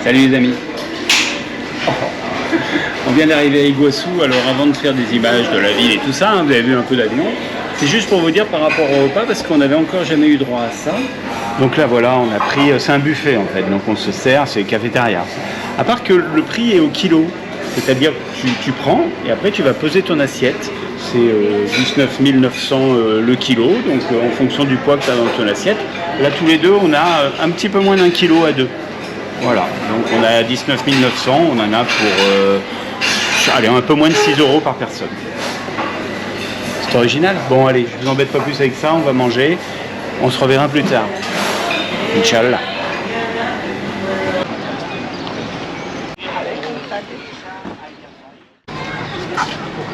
Salut les amis. On vient d'arriver à Iguaçu, alors avant de faire des images de la ville et tout ça, hein, vous avez vu un peu d'avion. C'est juste pour vous dire par rapport au repas, parce qu'on n'avait encore jamais eu droit à ça. Donc là voilà, on a pris, c'est un buffet en fait, donc on se sert, c'est cafétéria. À part que le prix est au kilo, c'est-à-dire tu prends et après tu vas peser ton assiette. C'est 19 900 le kilo, donc en fonction du poids que tu as dans ton assiette. Là tous les deux, on a un petit peu moins d'un kilo à deux. Voilà, donc on a 19 900, on en a pour allez, un peu moins de 6 € par personne. C'est original. Bon allez, je vous embête pas plus avec ça, on va manger. On se reverra plus tard. Inch'Allah.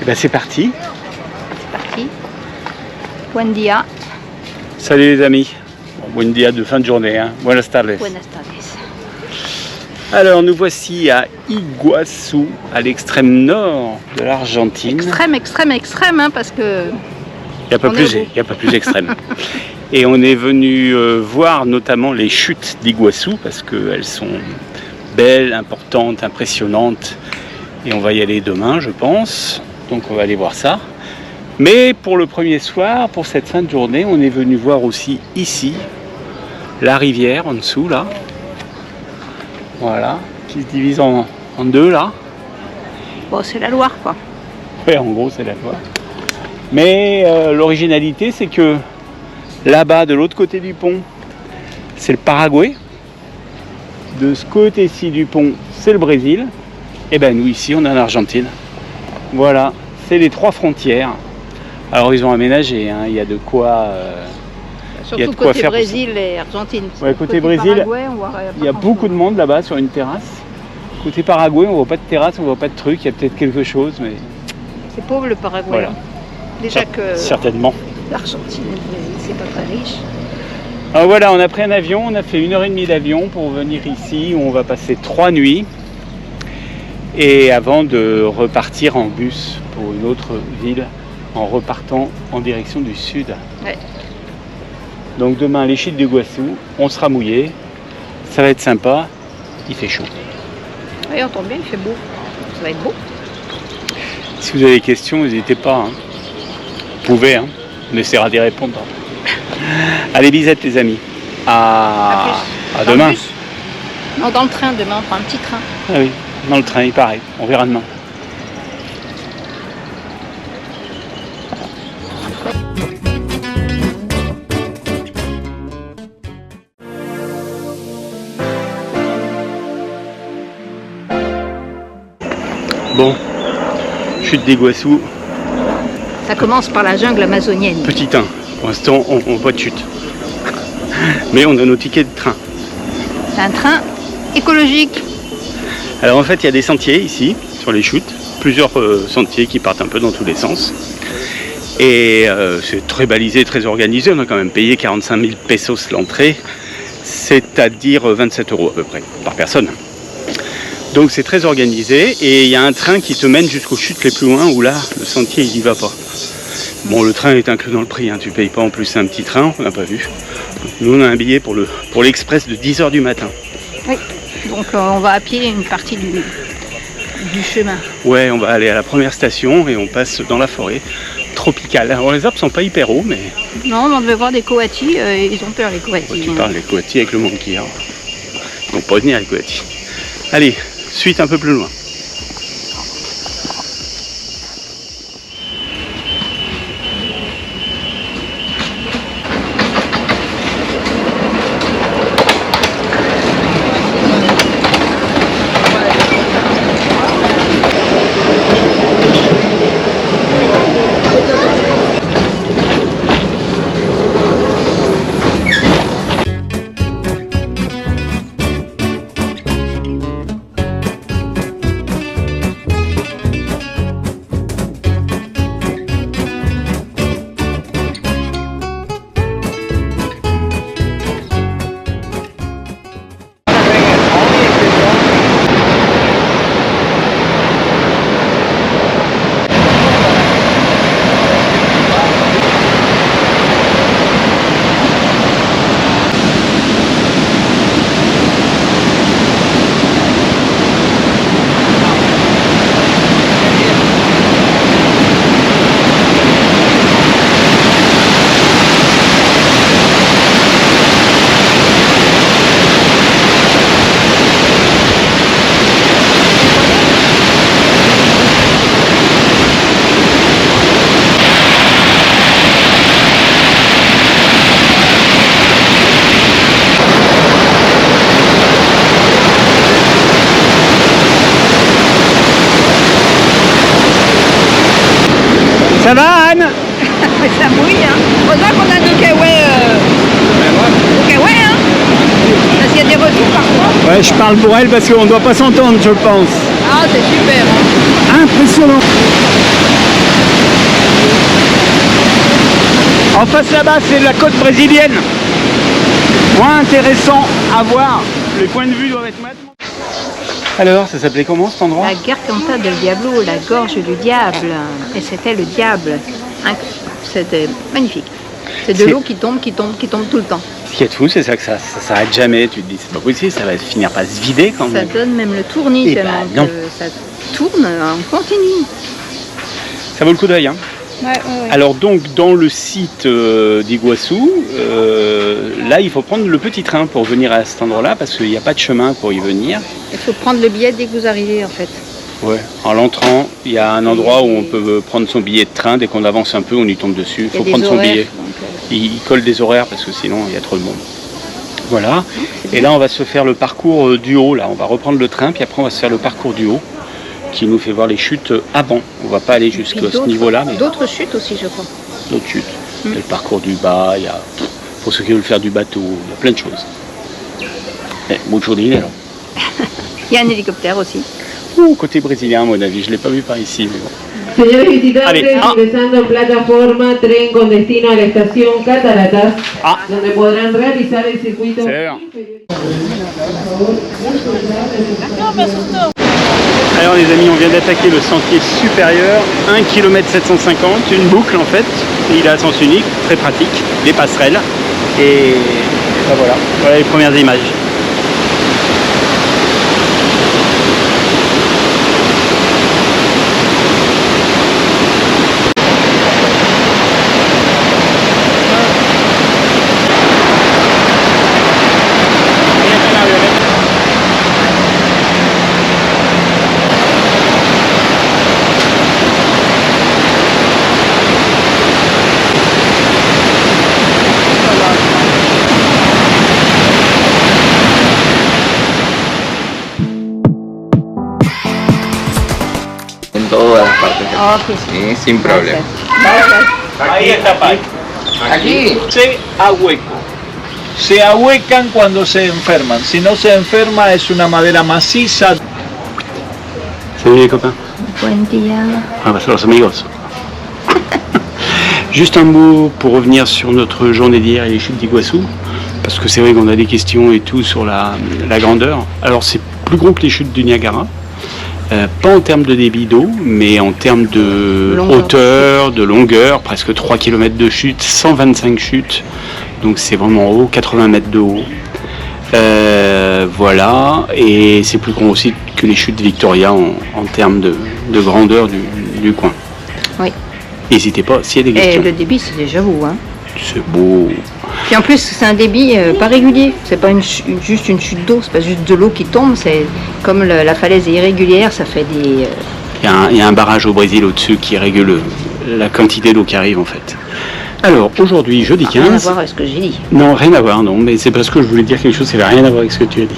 Et ben c'est parti. C'est parti. Buen dia. Salut les amis. Buen dia de fin de journée. Hein. Buenas tardes. Buenas tardes. Alors nous voici à Iguaçu, à l'extrême nord de l'Argentine. Extrême, hein, parce que... Il n'y a pas plus extrême. Et on est venu voir notamment les chutes d'Iguaçu, parce qu'elles sont belles, importantes, impressionnantes. Et on va y aller demain, je pense. Donc on va aller voir ça. Mais pour le premier soir, pour cette fin de journée, on est venu voir aussi ici, la rivière en dessous, là. Voilà, qui se divise en deux là. Bon, c'est la Loire quoi. Ouais, en gros c'est la Loire. Mais l'originalité c'est que là-bas, de l'autre côté du pont, c'est le Paraguay. De ce côté-ci du pont, c'est le Brésil. Et ben nous ici, on est en Argentine. Voilà, c'est les trois frontières. Alors ils ont aménagé, hein, il y a de quoi... Surtout côté Brésil et Argentine. Ouais, côté Brésil, Paraguay, il y a beaucoup de monde là-bas sur une terrasse. Côté Paraguay, on voit pas de terrasse, on voit pas de truc, il y a peut-être quelque chose, mais... C'est pauvre le Paraguay. Voilà. Hein. Déjà que certainement. l'Argentine et le Brésil, c'est pas très riche. Alors voilà, on a pris un avion, on a fait 1h30 d'avion pour venir ici, où on va passer 3 nuits. Et avant de repartir en bus pour une autre ville, en repartant en direction du sud. Ouais. Donc demain, les chutes d'Iguaçu, on sera mouillé, ça va être sympa, il fait chaud. Oui, on tombe bien, il fait beau, ça va être beau. Si vous avez des questions, n'hésitez pas, hein. Vous pouvez, hein. On essaiera d'y répondre. Allez, bisous les amis, à demain. Non, dans le train, demain, on prend un petit train. Ah oui, dans le train, il paraît, on verra demain. Bon, chute d'Iguaçu. Ça commence par la jungle amazonienne. Petit 1, pour l'instant on voit de chute. Mais on a nos tickets de train. C'est un train écologique. Alors en fait il y a des sentiers ici, sur les chutes. Plusieurs sentiers qui partent un peu dans tous les sens. Et c'est très balisé, très organisé. On a quand même payé 45 000 pesos l'entrée. C'est-à-dire 27 € à peu près, par personne. Donc c'est très organisé et il y a un train qui te mène jusqu'aux chutes les plus loin où là le sentier il n'y va pas. Bon, le train est inclus dans le prix, hein, tu payes pas en plus, c'est un petit train, on n'a pas vu. Nous on a un billet pour l'express de 10 h du matin. Oui, donc on va à pied une partie du chemin. Ouais, on va aller à la première station et on passe dans la forêt tropicale. Alors les arbres sont pas hyper hauts mais... Non, on devait voir des coatis, ils ont peur les coatis. Ouais, tu parles des coatis avec le monde qu'il y a. Donc pas venir les coatis. Allez, suite un peu plus loin. je parle pour elle parce qu'on ne doit pas s'entendre, je pense. Ah, c'est super. Hein. Impressionnant. En face là-bas, c'est la côte brésilienne. Moins intéressant à voir. Les points de vue doivent être maintenant. Alors, ça s'appelait comment cet endroit? La Garganta del Diablo, la gorge du diable. Et c'était le diable. C'était magnifique. C'est de l'eau qui tombe tout le temps. Ce qui est fou, c'est ça que ça s'arrête jamais. Tu te dis, c'est pas possible, ça va finir par se vider quand même. Ça donne même le tournis Et tellement non. que ça tourne en continu. Ça vaut le coup d'œil. Hein. Ouais. Alors donc, dans le site d'Iguassou, là, il faut prendre le petit train pour venir à cet endroit-là parce qu'il n'y a pas de chemin pour y venir. Il faut prendre le billet dès que vous arrivez en fait. Ouais. En l'entrant, il y a un endroit où on peut prendre son billet de train. Dès qu'on avance un peu, on y tombe dessus. Il faut prendre son billet. Il colle des horaires parce que sinon, il y a trop de monde. Voilà. Et là, on va se faire le parcours du haut. Là, on va reprendre le train, puis après, on va se faire le parcours du haut qui nous fait voir les chutes avant. On va pas aller jusqu'à ce niveau-là. Mais d'autres chutes aussi, je crois. D'autres chutes. Il y a le parcours du bas, il y a, pour ceux qui veulent faire du bateau, il y a plein de choses. Mucho dinero. Il y a un hélicoptère aussi. Côté brésilien, à mon avis, je ne l'ai pas vu par ici. Mais bon. Señores visitantes, ingresando en plataforma, tren con destino a la estación Cataratas, donde podrán realizar el circuito. Alors les amis, on vient d'attaquer le sentier supérieur, 1 km 750, une boucle en fait, et il est à sens unique, très pratique, des passerelles, et ben voilà les premières images. Todas partes. Ok, Sí, sin problema. Ahí está Pai. Aquí. Se ahueco. Se ahuecan cuando se enferman. Si no se enferma es una madera maciza. Salut les copains. Buen día. Ah bah c'est los amigos. Juste un mot pour revenir sur notre journée d'hier et les chutes d'Iguassou, parce que c'est vrai qu'on a des questions et tout sur la grandeur. Alors c'est plus gros que les chutes du Niagara. Pas en termes de débit d'eau, mais en termes de hauteur, de longueur, presque 3 km de chute, 125 chutes, donc c'est vraiment haut, 80 mètres de haut. Voilà, et c'est plus grand aussi que les chutes Victoria en termes de grandeur du coin. Oui. N'hésitez pas, s'il y a des questions. Et le débit, c'est déjà vous, hein. C'est beau. Puis en plus, c'est un débit pas régulier. C'est pas juste une chute d'eau, c'est pas juste de l'eau qui tombe. C'est comme la falaise est irrégulière, ça fait des. Il y a un barrage au Brésil au-dessus qui régule la quantité d'eau qui arrive en fait. Alors aujourd'hui, jeudi 15. Rien à voir avec ce que j'ai dit. Non, rien à voir, non, mais c'est parce que je voulais dire quelque chose, ça n'avait rien à voir avec ce que tu as dit.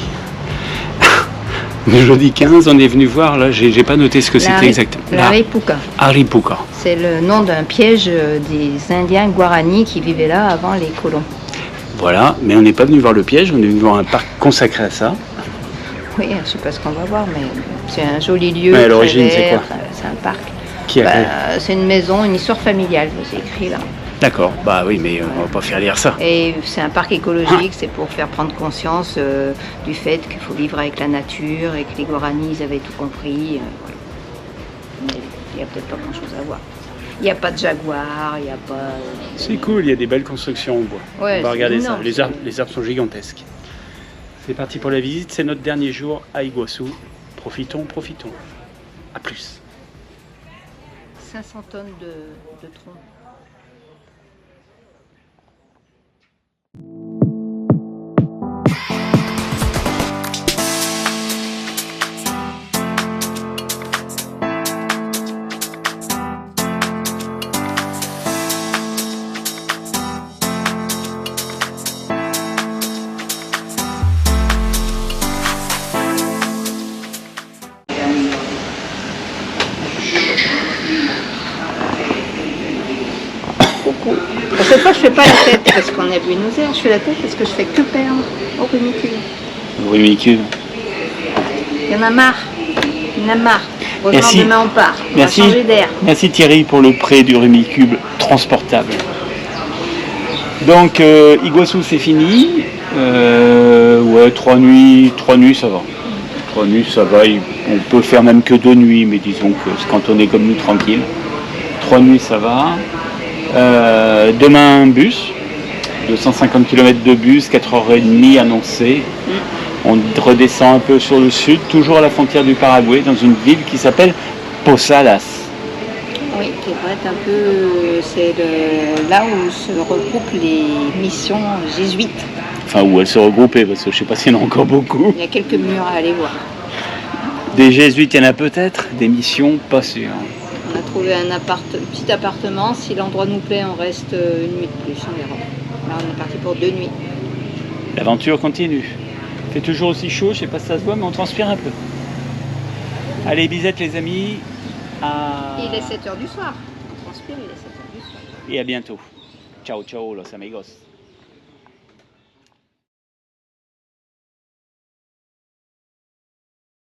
Jeudi 15, on est venu voir, là, j'ai pas noté ce que c'était exactement. La Aripuca. Aripuca. C'est le nom d'un piège des Indiens Guarani qui vivaient là avant les colons. Voilà, mais on n'est pas venu voir le piège, on est venu voir un parc consacré à ça. Oui, je ne sais pas ce qu'on va voir, mais c'est un joli lieu. Mais à l'origine, c'est quoi? C'est un parc. Qui a fait c'est une maison, une histoire familiale, c'est écrit là. D'accord, bah oui, mais on va pas faire lire ça. Et c'est un parc écologique, c'est pour faire prendre conscience du fait qu'il faut vivre avec la nature et que les Guaranis avaient tout compris. Voilà. Mais il n'y a peut-être pas grand-chose à voir. Il n'y a pas de jaguar, il n'y a pas... C'est cool, il y a des belles constructions en bois. Ouais, on va regarder énorme, ça, les arbres sont gigantesques. C'est parti pour la visite, c'est notre dernier jour à Iguassou. Profitons. À plus. 500 tonnes de troncs. Cette fois, je fais pas la tête parce qu'on est à Buenos Aires, je fais la tête parce que je fais que perdre au ridicule. Ridicule. Il y en a marre. Il y en a marre. Heureusement, Merci. demain on part. On Merci. va changer d'air. Merci Thierry pour le prêt du Rumicube transportable. Donc Iguassou c'est fini. Ouais, 3 nuits ça va. 3 nuits ça va. On peut faire même que 2 nuits, mais disons que quand on est comme nous tranquille. 3 nuits ça va. Demain un bus. 250 km de bus, 4h30 annoncé. On redescend un peu sur le sud, toujours à la frontière du Paraguay, dans une ville qui s'appelle Posadas. Oui, qui va être un peu. C'est là où se regroupent les missions jésuites. Enfin, où elles se regroupaient, parce que je ne sais pas s'il y en a encore beaucoup. Il y a quelques murs à aller voir. Des jésuites, il y en a peut-être, des missions, pas sûr. On a trouvé un petit appartement. Si l'endroit nous plaît, on reste une nuit de plus, on verra. Là, on est parti pour 2 nuits. L'aventure continue. Il fait toujours aussi chaud, je ne sais pas si ça se voit, mais on transpire un peu. Allez, bisette les amis. Il est 7h du soir. On transpire, il est 7h du soir. Et à bientôt. Ciao, ciao, los amigos.